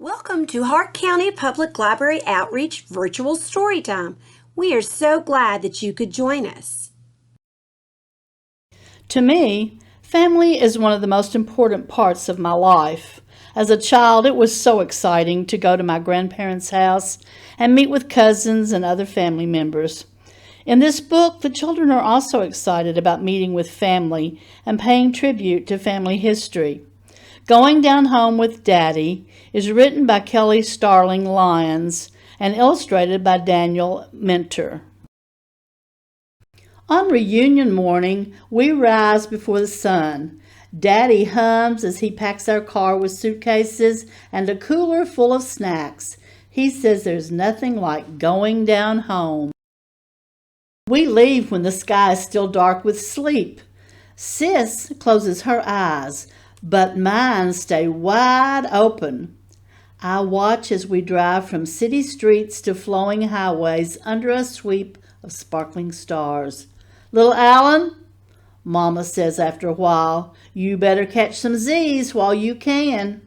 Welcome to Hart County Public Library Outreach Virtual Storytime. We are so glad that you could join us. To me, family is one of the most important parts of my life. As a child, it was so exciting to go to my grandparents' house and meet with cousins and other family members. In this book, the children are also excited about meeting with family and paying tribute to family history. Going Down Home with Daddy is written by Kelly Starling Lyons and illustrated by Daniel Minter. On reunion morning, we rise before the sun. Daddy hums as he packs our car with suitcases and a cooler full of snacks. He says there's nothing like going down home. We leave when the sky is still dark with sleep. Sis closes her eyes, but mine stay wide open. I watch as we drive from city streets to flowing highways under a sweep of sparkling stars. "Little Allen," Mama says after a while, "you better catch some Z's while you can."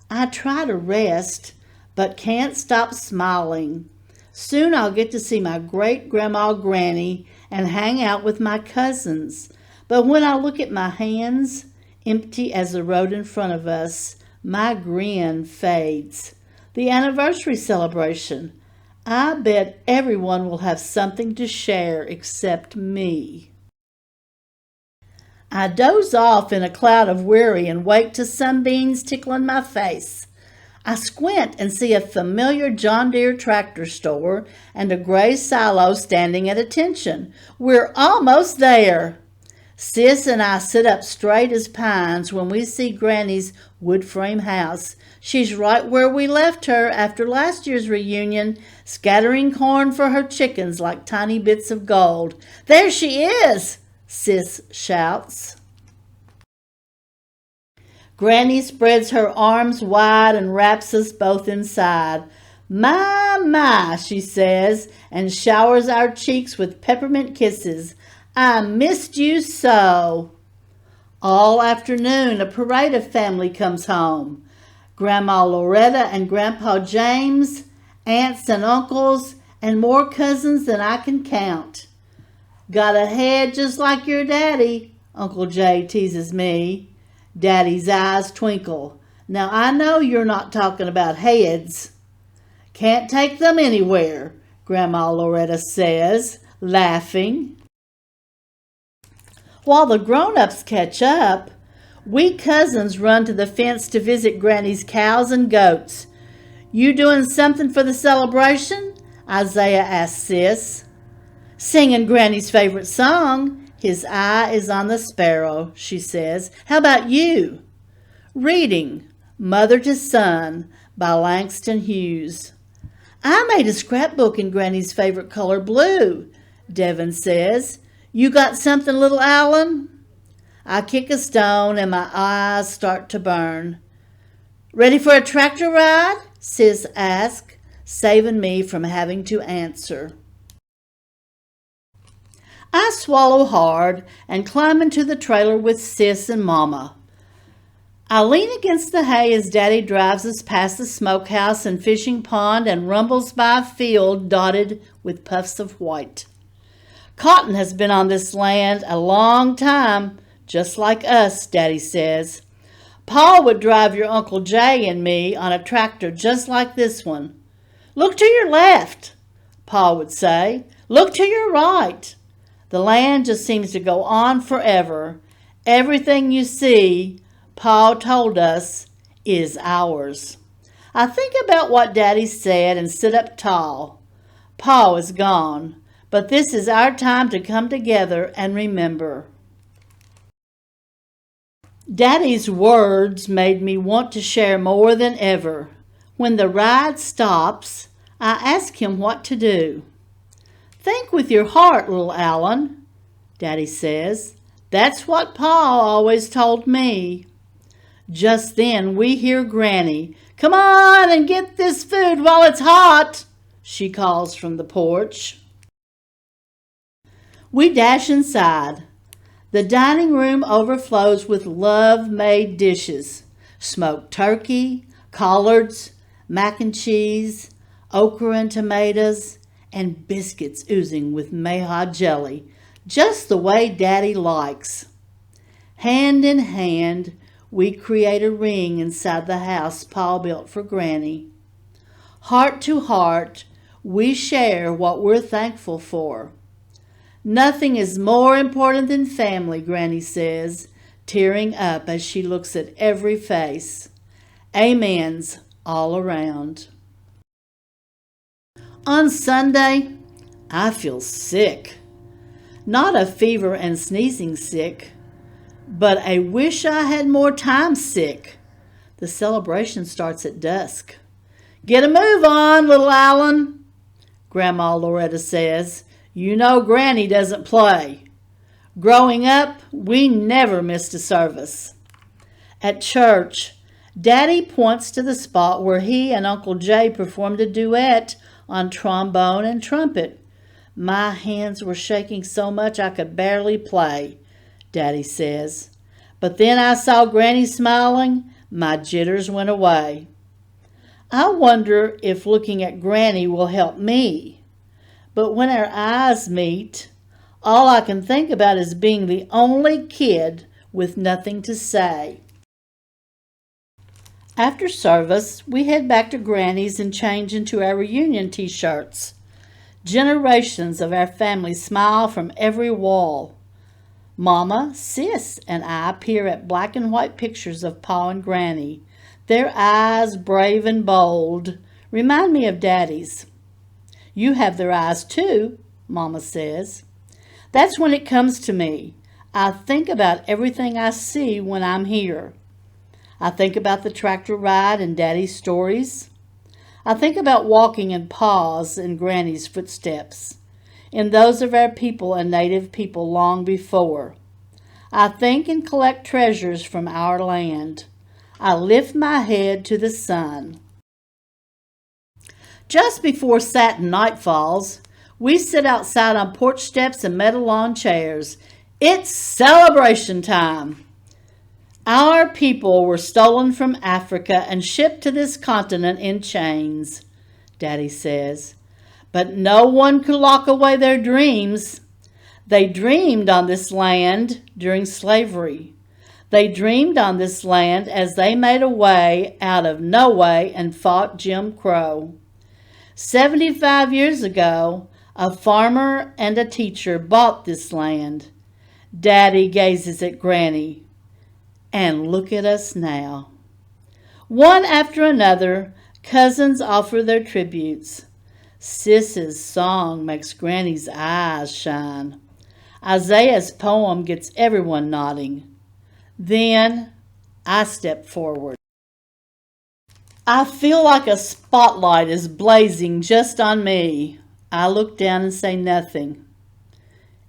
I try to rest, but can't stop smiling. Soon I'll get to see my great-grandma Granny and hang out with my cousins. But when I look at my hands, empty as the road in front of us, my grin fades. The anniversary celebration. I bet everyone will have something to share except me. I doze off in a cloud of worry and wake to sunbeams tickling my face. I squint and see a familiar John Deere tractor store and a gray silo standing at attention. We're almost there. Sis and I sit up straight as pines when we see Granny's wood frame house. She's right where we left her after last year's reunion, scattering corn for her chickens like tiny bits of gold. "There she is!" Sis shouts. Granny spreads her arms wide and wraps us both inside. My, she says, and showers our cheeks with peppermint kisses. "I missed you so." All afternoon, a parade of family comes home. Grandma Loretta and Grandpa James, aunts and uncles, and more cousins than I can count. "Got a head just like your daddy," Uncle Jay teases me. Daddy's eyes twinkle. "Now I know you're not talking about heads." "Can't take them anywhere," Grandma Loretta says, laughing. While the grown-ups catch up, we cousins run to the fence to visit Granny's cows and goats. "You doing something for the celebration?" Isaiah asks Sis. "Singing Granny's favorite song. His eye is on the sparrow," she says. "How about you?" "Reading Mother to Son by Langston Hughes." "I made a scrapbook in Granny's favorite color, blue," Devin says. "You got something, little Allen?" I kick a stone and my eyes start to burn. "Ready for a tractor ride?" Sis asks, saving me from having to answer. I swallow hard and climb into the trailer with Sis and Mama. I lean against the hay as Daddy drives us past the smokehouse and fishing pond and rumbles by a field dotted with puffs of white. "Cotton has been on this land a long time, just like us," Daddy says. "Pa would drive your Uncle Jay and me on a tractor just like this one. 'Look to your left,' Pa would say. 'Look to your right.' The land just seems to go on forever. Everything you see, Pa told us, is ours." I think about what Daddy said and sit up tall. Pa is gone, but this is our time to come together and remember. Daddy's words made me want to share more than ever. When the ride stops, I ask him what to do. "Think with your heart, little Allen," Daddy says. "That's what Pa always told me." Just then we hear Granny. "Come on and get this food while it's hot," she calls from the porch. We dash inside. The dining room overflows with love-made dishes. Smoked turkey, Collards, mac and cheese, okra and tomatoes, and biscuits oozing with mayhaw jelly, just the way Daddy likes. Hand in hand, we create a ring inside the house Pa built for Granny. Heart to heart, we share what we're thankful for. Nothing is more important than family, Granny says, tearing up as she looks at every face. Amens all around. On Sunday, I feel sick. Not a fever and sneezing sick, but a wish I had more time sick. The celebration starts at dusk. Get a move on, little Allen, Grandma Loretta says. You know Granny doesn't play. Growing up, we never missed a service. At church, Daddy points to the spot where he and Uncle Jay performed a duet on trombone and trumpet. My hands were shaking so much I could barely play, Daddy says. But then I saw Granny smiling, my jitters went away. I wonder if looking at Granny will help me. But when our eyes meet, all I can think about is being the only kid with nothing to say. After service, we head back to Granny's and change into our reunion t-shirts. Generations of our family smile from every wall. Mama, Sis, and I peer at black and white pictures of Pa and Granny. Their eyes, brave and bold, remind me of Daddy's. You have their eyes too, Mama says. That's when it comes to me. I think about everything I see when I'm here. I think about the tractor ride and Daddy's stories. I think about walking in Pa's and Granny's footsteps, in those of our people and native people long before. I think and collect treasures from our land. I lift my head to the sun. Just before satin night falls, we sit outside on porch steps and meadow lawn chairs. It's celebration time. Our people were stolen from Africa and shipped to this continent in chains, Daddy says. But no one could lock away their dreams. They dreamed on this land during slavery. They dreamed on this land as they made a way out of no way and fought Jim Crow. 75 years ago, a farmer and a teacher bought this land. Daddy gazes at Granny. And look at us now. One after another, cousins offer their tributes. Sis's song makes Granny's eyes shine. Isaiah's poem gets everyone nodding. Then I step forward. I feel like a spotlight is blazing just on me. I look down and say nothing.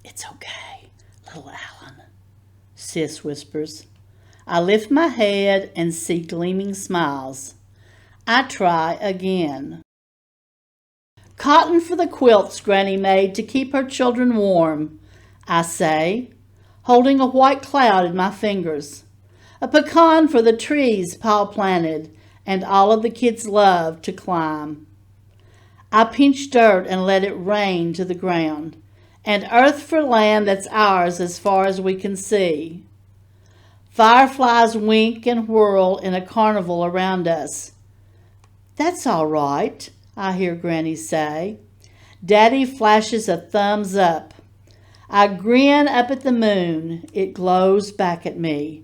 It's okay, little Allen, Sis whispers. I lift my head and see gleaming smiles. I try again. Cotton for the quilts Granny made to keep her children warm, I say, holding a white cloud in my fingers. A pecan for the trees Pa planted and all of the kids loved to climb. I pinch dirt and let it rain to the ground, and earth for land that's ours as far as we can see. Fireflies wink and whirl in a carnival around us. That's all right, I hear Granny say. Daddy flashes a thumbs up. I grin up at the moon. It glows back at me.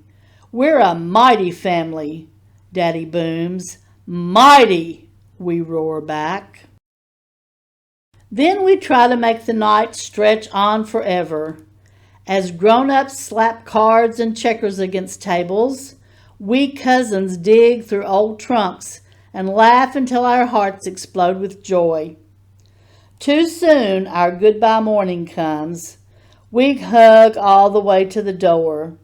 We're a mighty family, Daddy booms. Mighty, we roar back. Then we try to make the night stretch on forever. As grown-ups slap cards and checkers against tables, we cousins dig through old trunks and laugh until our hearts explode with joy. Too soon our goodbye morning comes. We hug all the way to the door.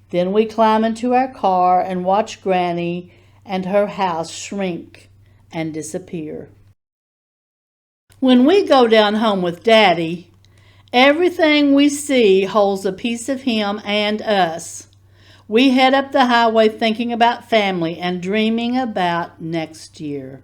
Then we climb into our car and watch Granny and her house shrink and disappear. When we go down home with Daddy, everything we see holds a piece of him and us. We head up the highway thinking about family and dreaming about next year.